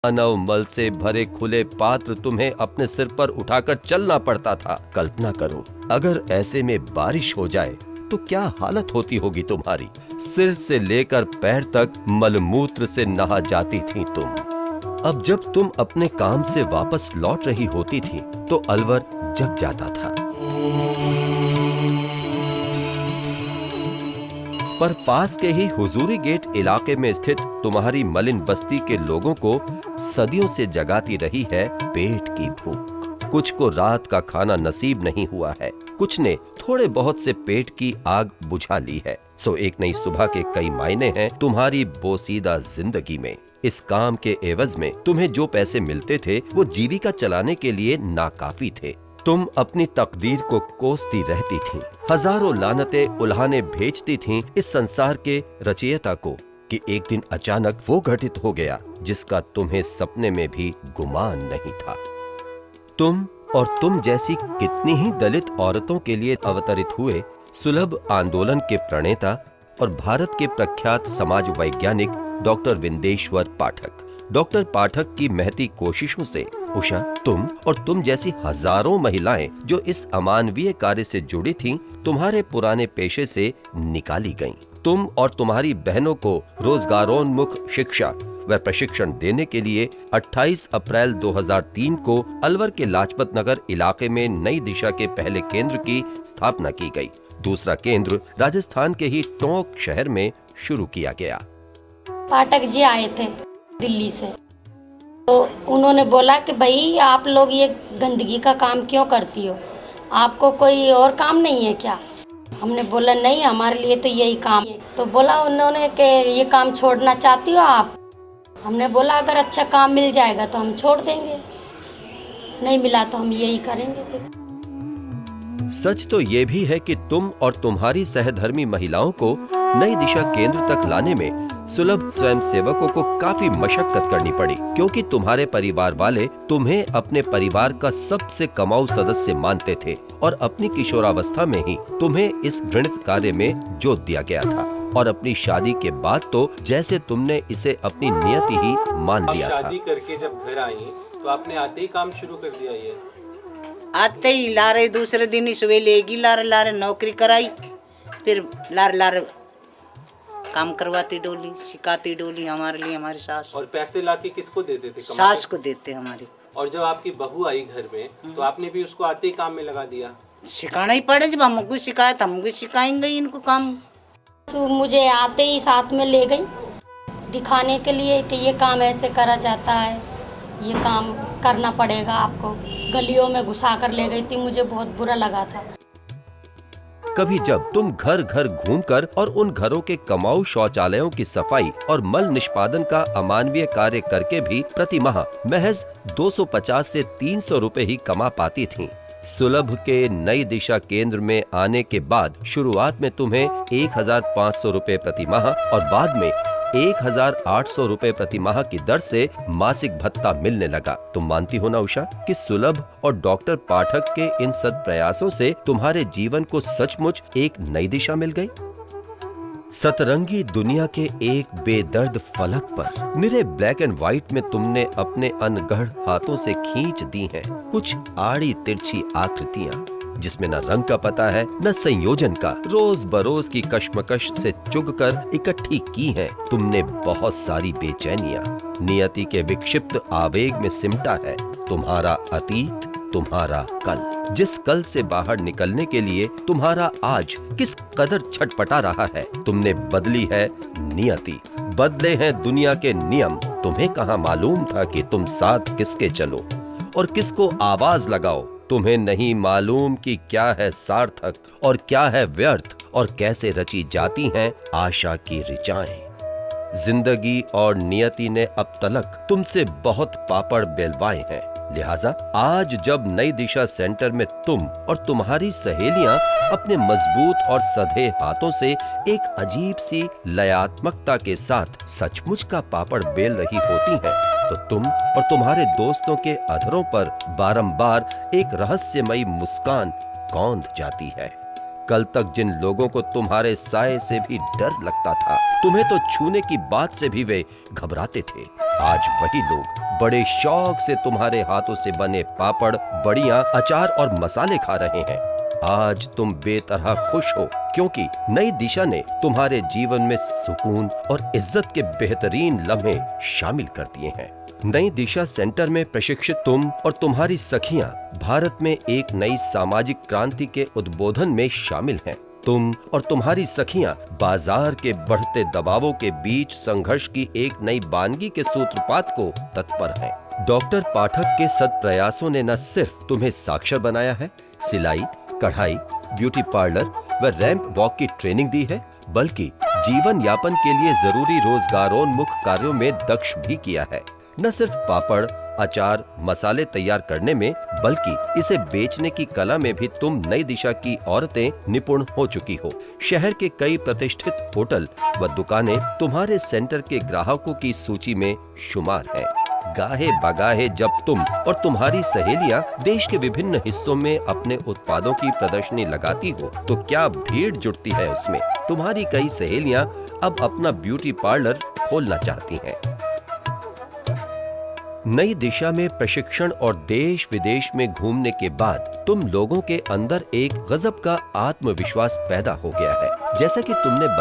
मानव मल से भरे खुले पात्र तुम्हें अपने सिर पर उठाकर चलना पड़ता था। कल्पना करो, अगर ऐसे में बारिश हो जाए तो क्या हालत होती होगी तुम्हारी। सिर से लेकर पैर तक मलमूत्र से नहा जाती थी तुम। अब जब तुम अपने काम से वापस लौट रही होती थी तो अलवर जग जाता था। पर पास के ही हुजूरी गेट इलाके में स्थित तुम्हारी मलिन बस्ती के लोगों को सदियों से जगाती रही है पेट की भूख। कुछ को रात का खाना नसीब नहीं हुआ है, कुछ ने थोड़े बहुत से पेट की आग बुझा ली है। सो एक नई सुबह के कई मायने हैं तुम्हारी बोसीदा जिंदगी में। इस काम के एवज में तुम्हें जो पैसे मिलते थे वो जीविका चलाने के लिए नाकाफी थे। तुम अपनी तकदीर को कोसती रहती थीं, हजारों लानतें उल्हाने भेजती थीं इस संसार के रचयिता को कि एक दिन अचानक वो घटित हो गया जिसका तुम्हें सपने में भी गुमान नहीं था। तुम और तुम जैसी कितनी ही दलित औरतों के लिए अवतरित हुए सुलभ आंदोलन के प्रणेता और भारत के प्रख्यात समाज वैज्ञानिक डॉक्टर विंदेश्वर पाठक। डॉक्टर पाठक की महती कोशिशों से उषा, तुम और तुम जैसी हजारों महिलाएं जो इस अमानवीय कार्य से जुड़ी थीं, तुम्हारे पुराने पेशे से निकाली गईं। तुम और तुम्हारी बहनों को रोजगारोन्मुख शिक्षा व प्रशिक्षण देने के लिए 28 अप्रैल 2003 को अलवर के लाजपत नगर इलाके में नई दिशा के पहले केंद्र की स्थापना की गई। दूसरा केंद्र राजस्थान के ही टोंक शहर में शुरू किया गया। पाठक जी आए थे दिल्ली से, तो उन्होंने बोला कि भाई आप लोग ये गंदगी का काम क्यों करती हो, आपको कोई और काम नहीं है क्या? हमने बोला नहीं, हमारे लिए तो यही काम है। तो बोला उन्होंने कि ये काम छोड़ना चाहती हो आप? हमने बोला अगर अच्छा काम मिल जाएगा तो हम छोड़ देंगे, नहीं मिला तो हम यही करेंगे फिर। सच तो ये भी है कि तुम और तुम्हारी सहधर्मी महिलाओं को नई दिशा केंद्र तक लाने में सुलभ स्वयंसेवकों को काफी मशक्कत करनी पड़ी, क्योंकि तुम्हारे परिवार वाले तुम्हें अपने परिवार का सबसे कमाऊ सदस्य मानते थे और अपनी किशोरावस्था में ही तुम्हें इस घृणित कार्य में जोत दिया गया था। और अपनी शादी के बाद तो जैसे तुमने इसे अपनी नियति ही मान लिया था। शादी करके जब घर आई तो आपने आते ही काम शुरू कर दिया? ये आते ही लारे दूसरे दिन ही सुबह लेगी, लारे लारे नौकरी कराई, फिर लारे लारे काम करवाती डोली, सिखाती डोली हमारे लिए हमारी सास। और पैसे लाके किसको देते थे? सास को देते हमारी। और जब आपकी बहू आई घर में तो आपने भी उसको आते ही काम में लगा दिया? सिखाना ही पड़े, जब हमको सिखाया तो हमको सिखाएंगे इनको काम। तो मुझे आते ही साथ में ले गई दिखाने के लिए कि ये काम ऐसे करा जाता है, ये काम करना पड़ेगा आपको। गलियों में घुसा कर ले गई थी, मुझे बहुत बुरा लगा था। कभी जब तुम घर घर घूमकर और उन घरों के कमाऊ शौचालयों की सफाई और मल निष्पादन का अमानवीय कार्य करके भी प्रति माह महज 250 से 300 रुपए ही कमा पाती थीं। सुलभ के नई दिशा केंद्र में आने के बाद शुरुआत में तुम्हें 1500 रुपए प्रति माह और बाद में 1800 रुपए प्रति माह की दर से मासिक भत्ता मिलने लगा। तुम मानती हो ना उषा कि सुलभ और डॉक्टर पाठक के इन सद प्रयासों से तुम्हारे जीवन को सचमुच एक नई दिशा मिल गई। सतरंगी दुनिया के एक बेदर्द फलक पर निरे ब्लैक एंड व्हाइट में तुमने अपने अनगढ़ हाथों से खींच दी हैं कुछ आड़ी तिरछी आकृतियां, जिसमें न रंग का पता है न संयोजन का। रोज बरोज की कश्मकश से चुगकर इकट्ठी की हैं तुमने बहुत सारी बेचैनियां। नियति के विक्षिप्त आवेग में सिमटा है तुम्हारा अतीत, तुम्हारा कल। जिस कल से बाहर निकलने के लिए तुम्हारा आज किस कदर छटपटा रहा है। तुमने बदली है नियति, बदले हैं दुनिया के नियम। तुम्हें कहाँ मालूम था कि तुम साथ किसके चलो और किसको आवाज लगाओ। तुम्हें नहीं मालूम कि क्या है सार्थक और क्या है व्यर्थ और कैसे रची जाती हैं आशा की ऋचाएं। जिंदगी और नियति ने अब तलक तुमसे बहुत पापड़ बेलवाए हैं। लिहाजा आज जब नई दिशा सेंटर में तुम और तुम्हारी सहेलियां अपने मजबूत और सधे हाथों से एक अजीब सी लयात्मकता के साथ सचमुच का पापड़ बेल रही होती हैं, तो तुम और तुम्हारे दोस्तों के अधरों पर बारंबार एक रहस्यमयी मुस्कान कौंध जाती है। कल तक जिन लोगों को तुम्हारे साए से भी डर लगता था, तुम्हें तो छूने की बात से भी वे घबराते थे, आज वही लोग बड़े शौक से तुम्हारे हाथों से बने पापड़, बड़ियां, अचार और मसाले खा रहे हैं। आज तुम बेतरह खुश हो क्योंकि नई दिशा ने तुम्हारे जीवन में सुकून और इज्जत के बेहतरीन लम्हे शामिल कर दिए हैं। नई दिशा सेंटर में प्रशिक्षित तुम और तुम्हारी सखियां भारत में एक नई सामाजिक क्रांति के उद्बोधन में शामिल हैं। तुम और तुम्हारी सखियां बाजार के बढ़ते दबावों के बीच संघर्ष की एक नई वानगी के सूत्रपात को तत्पर हैं। डॉक्टर पाठक के सद प्रयासों ने न सिर्फ तुम्हें साक्षर बनाया है, सिलाई, कढ़ाई, ब्यूटी पार्लर व रैंप वॉक की ट्रेनिंग दी है, बल्कि जीवन यापन के लिए जरूरी रोजगारोन्मुख कार्यों में दक्ष भी किया है। न सिर्फ पापड़, अचार, मसाले तैयार करने में, बल्कि इसे बेचने की कला में भी तुम नई दिशा की औरतें निपुण हो चुकी हो। शहर के कई प्रतिष्ठित होटल व दुकानें तुम्हारे सेंटर के ग्राहकों की सूची में शुमार हैं। गाहे बगाहे जब तुम और तुम्हारी सहेलियां देश के विभिन्न हिस्सों में अपने उत्पादों की प्रदर्शनी लगाती हो, तो क्या भीड़ जुटती है उसमें। तुम्हारी कई सहेलियां अब अपना ब्यूटी पार्लर खोलना चाहती हैं। नई दिशा में प्रशिक्षण और देश विदेश में घूमने के बाद तुम लोगों के अंदर एक गजब का आत्मविश्वास पैदा हो गया है। जैसा कि तुमने